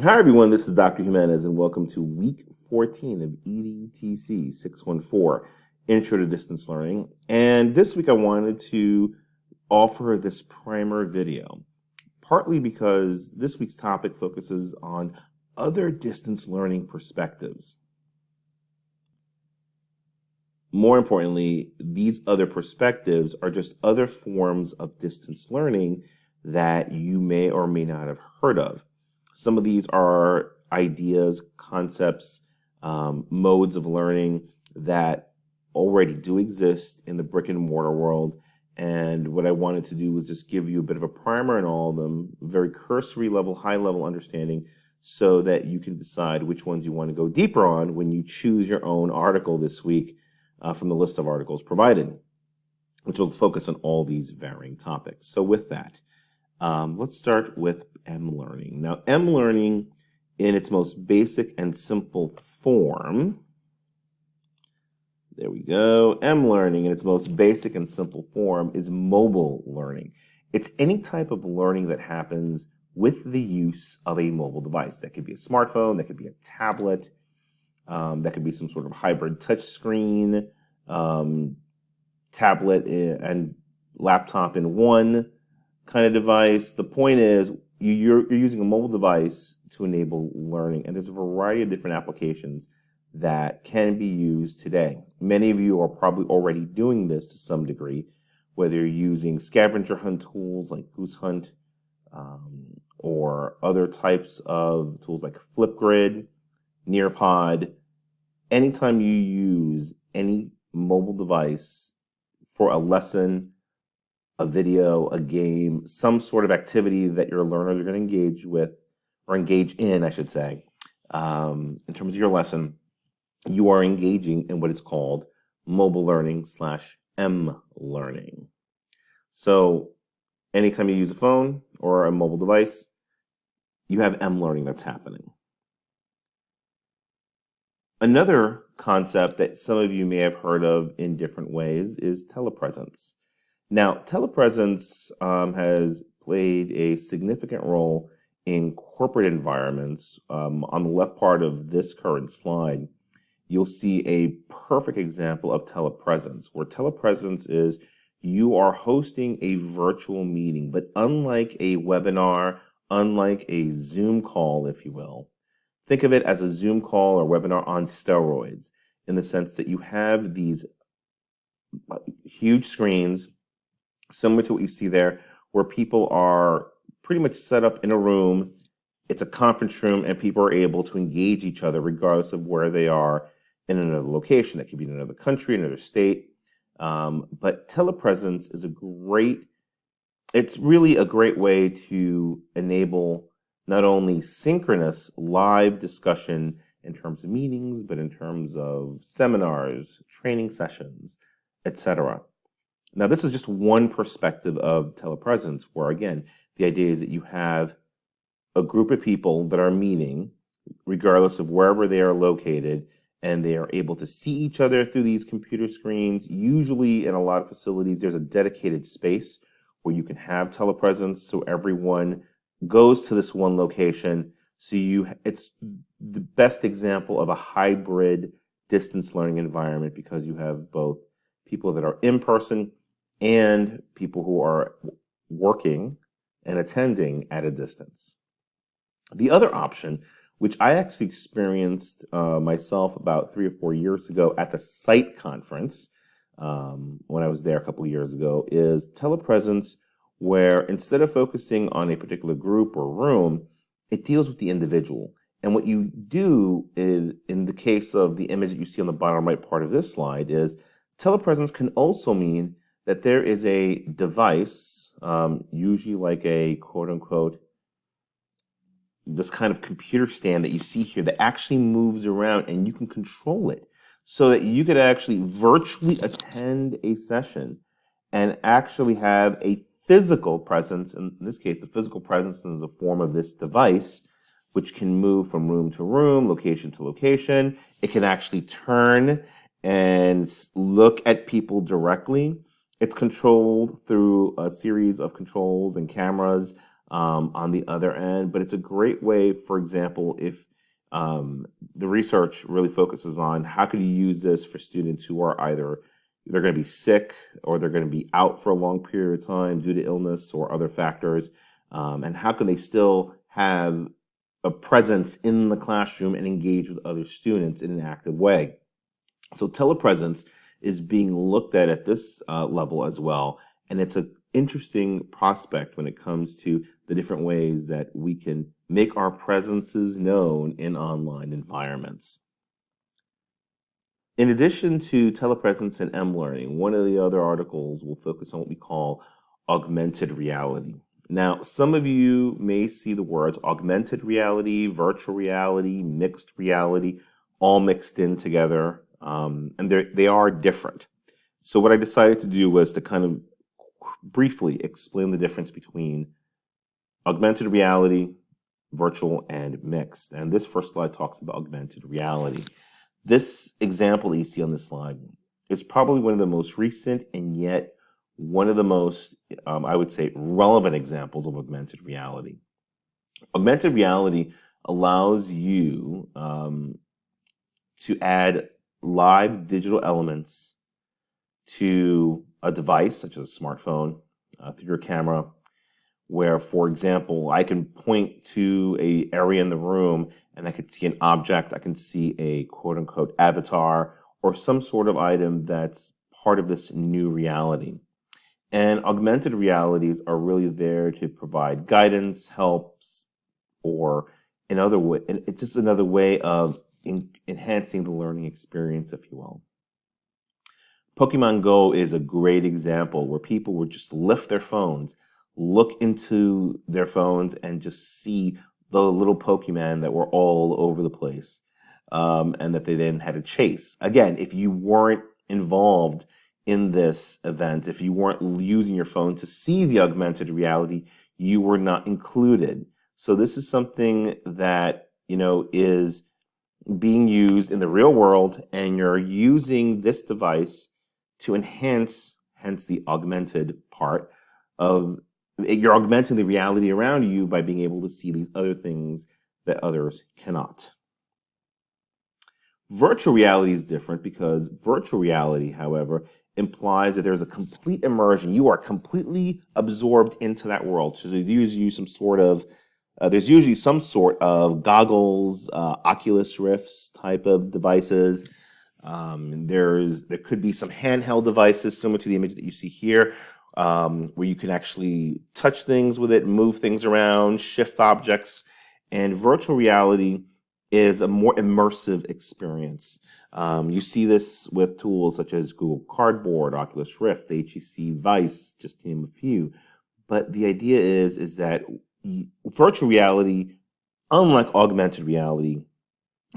Hi, everyone. This is Dr. Jimenez, and welcome to week 14 of EDTC 614, Intro to Distance Learning. And this week I wanted to offer this primer video, partly because this week's topic focuses on other distance learning perspectives. More importantly, these other perspectives are just other forms of distance learning that you may or may not have heard of. Some of these are ideas, concepts, modes of learning that already do exist in the brick and mortar world. And what I wanted to do was just give you a bit of a primer on all of them, very cursory level, high level understanding, so that you can decide which ones you want to go deeper on when you choose your own article this week from the list of articles provided, which will focus on all these varying topics. So with that, let's start with M-learning. Now, M-learning in its most basic and simple form, there we go, M-learning in its most basic and simple form is mobile learning. It's any type of learning that happens with the use of a mobile device. That could be a smartphone, that could be a tablet, that could be some sort of hybrid touch screen, tablet and laptop in one kind of device. The point is you're using a mobile device to enable learning, and there's a variety of different applications that can be used today. Many of you are probably already doing this to some degree, whether you're using scavenger hunt tools like Goose Hunt or other types of tools like Flipgrid, Nearpod. Anytime you use any mobile device for a lesson, a video, a game, some sort of activity that your learners are going to engage with, or engage in, I should say, in terms of your lesson, you are engaging in what is called mobile learning / M-learning. So anytime you use a phone or a mobile device, you have M-learning that's happening. Another concept that some of you may have heard of in different ways is telepresence. Now, telepresence has played a significant role in corporate environments. On the left part of this current slide, you'll see a perfect example of telepresence, where telepresence is you are hosting a virtual meeting, but unlike a webinar, unlike a Zoom call, if you will, think of it as a Zoom call or webinar on steroids, in the sense that you have these huge screens, similar to what you see there, where people are pretty much set up in a room. It's a conference room, and people are able to engage each other regardless of where they are in another location. That could be in another country, another state. But telepresence is it's really a great way to enable not only synchronous live discussion in terms of meetings, but in terms of seminars, training sessions, etc. Now, this is just one perspective of telepresence, where, again, the idea is that you have a group of people that are meeting, regardless of wherever they are located, and they are able to see each other through these computer screens. Usually, in a lot of facilities, there's a dedicated space where you can have telepresence, so everyone goes to this one location. So it's the best example of a hybrid distance learning environment, because you have both people that are in person and people who are working and attending at a distance. The other option, which I actually experienced myself about 3 or 4 years ago at the SITE conference, when I was there a couple of years ago, is telepresence, where instead of focusing on a particular group or room, it deals with the individual. And what you do is, in the case of the image that you see on the bottom right part of this slide, is telepresence can also mean that there is a device, usually like a quote-unquote, this kind of computer stand that you see here, that actually moves around, and you can control it so that you could actually virtually attend a session and actually have a physical presence. In this case, the physical presence is the form of this device, which can move from room to room, location to location. It can actually turn and look at people directly. It's controlled through a series of controls and cameras on the other end. But it's a great way, for example, if the research really focuses on how can you use this for students who are either they're going to be sick or they're going to be out for a long period of time due to illness or other factors, and how can they still have a presence in the classroom and engage with other students in an active way. So telepresence is being looked at this level as well, and it's an interesting prospect when it comes to the different ways that we can make our presences known in online environments. In addition to telepresence and M-learning, one of the other articles will focus on what we call augmented reality. Now, some of you may see the words augmented reality, virtual reality, mixed reality, all mixed in together, and they are different. So what I decided to do was to kind of briefly explain the difference between augmented reality, virtual, and mixed. And this first slide talks about augmented reality. This example that you see on this slide is probably one of the most recent and yet one of the most, I would say, relevant examples of augmented reality. Augmented reality allows you to add live digital elements to a device, such as a smartphone, through your camera, where, for example, I can point to an area in the room and I could see an object, I can see a quote-unquote avatar, or some sort of item that's part of this new reality. And augmented realities are really there to provide guidance, helps, or another way. And it's just another way of enhancing the learning experience, if you will. Pokemon Go is a great example where people would just lift their phones, look into their phones, and just see the little Pokemon that were all over the place, and that they then had to chase. Again, if you weren't involved in this event, if you weren't using your phone to see the augmented reality, you were not included. So this is something that, is being used in the real world, and you're using this device to enhance, hence the augmented part of, you're augmenting the reality around you by being able to see these other things that others cannot. Virtual reality is different because virtual reality, however, implies that there's a complete immersion. You are completely absorbed into that world. So there's usually some sort of goggles, Oculus Rifts type of devices. There could be some handheld devices similar to the image that you see here, where you can actually touch things with it, move things around, shift objects. And virtual reality is a more immersive experience. You see this with tools such as Google Cardboard, Oculus Rift, HTC Vive, just to name a few. But the idea is that virtual reality, unlike augmented reality,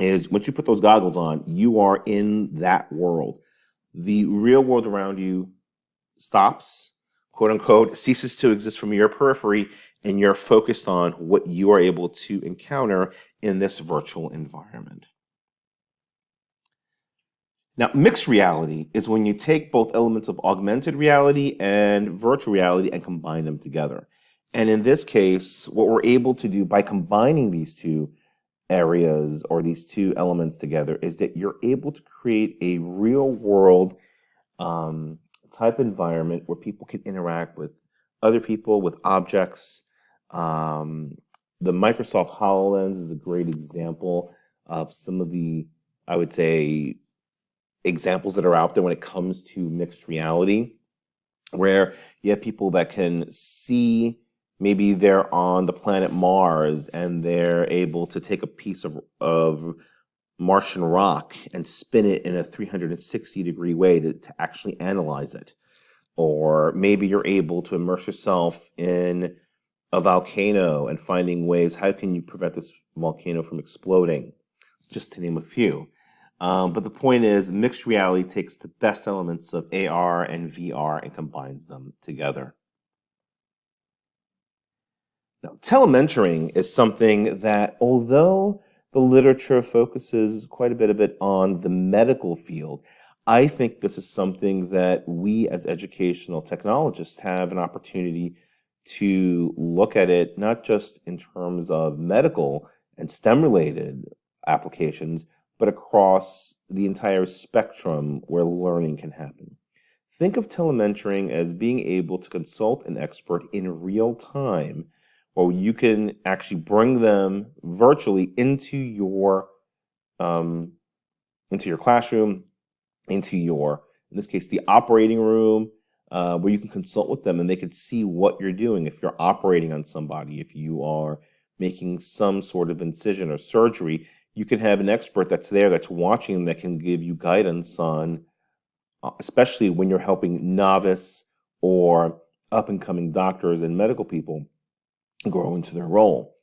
is once you put those goggles on, you are in that world. The real world around you stops, quote unquote, ceases to exist from your periphery, and you're focused on what you are able to encounter in this virtual environment. Now, mixed reality is when you take both elements of augmented reality and virtual reality and combine them together. And in this case, what we're able to do by combining these two areas or these two elements together is that you're able to create a real world type environment where people can interact with other people, with objects. The Microsoft HoloLens is a great example of some of the, I would say, examples that are out there when it comes to mixed reality, where you have people that can see, maybe they're on the planet Mars and they're able to take a piece of Martian rock and spin it in a 360-degree way to actually analyze it. Or maybe you're able to immerse yourself in a volcano and finding ways, how can you prevent this volcano from exploding? Just to name a few. But the point is, mixed reality takes the best elements of AR and VR and combines them together. Now, telementoring is something that, although the literature focuses quite a bit of it on the medical field, I think this is something that we as educational technologists have an opportunity to look at it not just in terms of medical and STEM related applications, but across the entire spectrum where learning can happen. Think of telementoring as being able to consult an expert in real time, or you can actually bring them virtually um, into your classroom, into your, in this case, the operating room, where you can consult with them and they could see what you're doing. If you're operating on somebody, if you are making some sort of incision or surgery, you can have an expert that's there, that's watching them, that can give you guidance on, especially when you're helping novice or up and coming doctors and medical people grow into their role.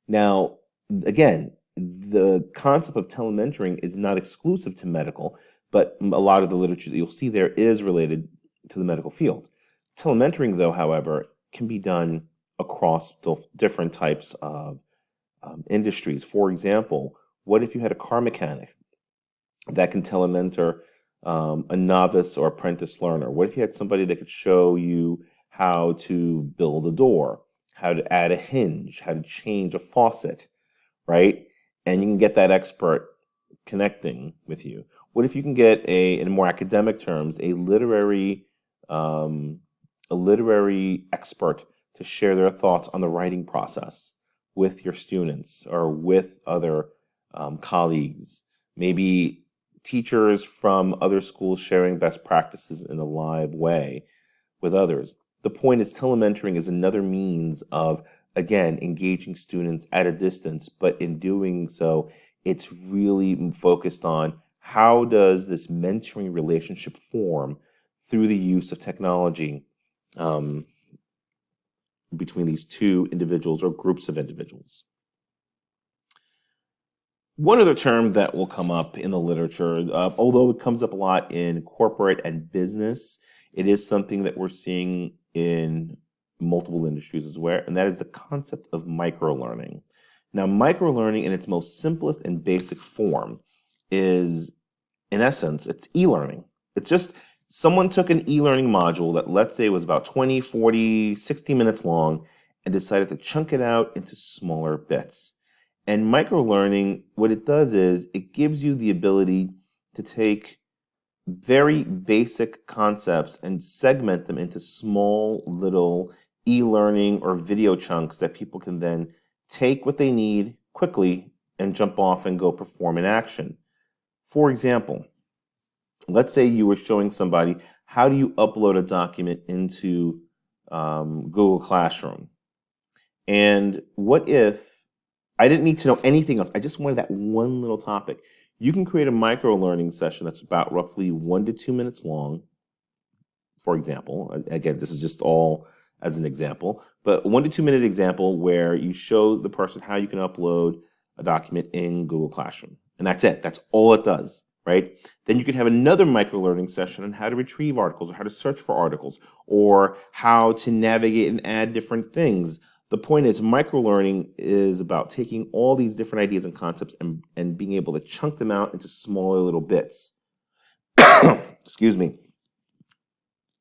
Now, again, the concept of telementoring is not exclusive to medical, but a lot of the literature that you'll see there is related to the medical field. Telementoring, though, however, can be done across different types of industries. For example, what if you had a car mechanic that can telementor a novice or apprentice learner? What if you had somebody that could show you how to build a door, how to add a hinge, how to change a faucet, right? And you can get that expert connecting with you. What if you can get in more academic terms, um, a literary expert to share their thoughts on the writing process with your students or with other colleagues? Maybe teachers from other schools sharing best practices in a live way with others. The point is, telementoring is another means of, again, engaging students at a distance, but in doing so, it's really focused on how does this mentoring relationship form through the use of technology um, between these two individuals or groups of individuals. One other term that will come up in the literature, although it comes up a lot in corporate and business, it is something that we're seeing in multiple industries as well, and that is the concept of microlearning. Now, microlearning in its most simplest and basic form is, in essence, it's e-learning. It's just someone took an e-learning module that, let's say, was about 20, 40, 60 minutes long and decided to chunk it out into smaller bits. And microlearning, what it does is it gives you the ability to take very basic concepts and segment them into small little e-learning or video chunks that people can then take what they need quickly and jump off and go perform an action. For example, let's say you were showing somebody how do you upload a document into Google Classroom. And what if I didn't need to know anything else? I just wanted that one little topic. You can create a micro learning session that's about roughly 1 to 2 minutes long, for example. Again, this is just all as an example, but 1 to 2 minute example where you show the person how you can upload a document in Google Classroom. And that's it. That's all it does, right? Then you can have another micro learning session on how to retrieve articles or how to search for articles or how to navigate and add different things. The point is, microlearning is about taking all these different ideas and concepts and being able to chunk them out into smaller little bits. Excuse me.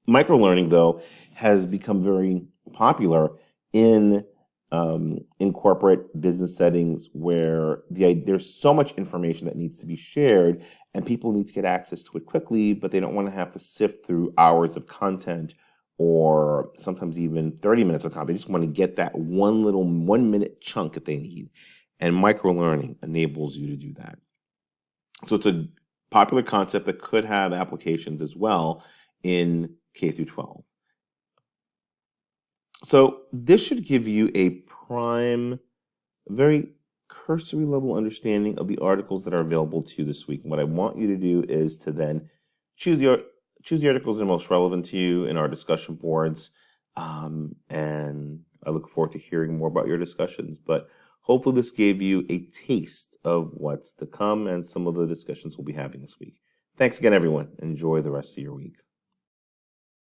Microlearning, though, has become very popular in corporate business settings where there's so much information that needs to be shared and people need to get access to it quickly, but they don't want to have to sift through hours of content or sometimes even 30 minutes of content. They just want to get that one little 1 minute chunk that they need. And microlearning enables you to do that. So it's a popular concept that could have applications as well in K through 12. So this should give you a prime, very cursory level understanding of the articles that are available to you this week. And what I want you to do is to then choose the articles that are most relevant to you in our discussion boards. And I look forward to hearing more about your discussions. But hopefully this gave you a taste of what's to come and some of the discussions we'll be having this week. Thanks again, everyone. Enjoy the rest of your week.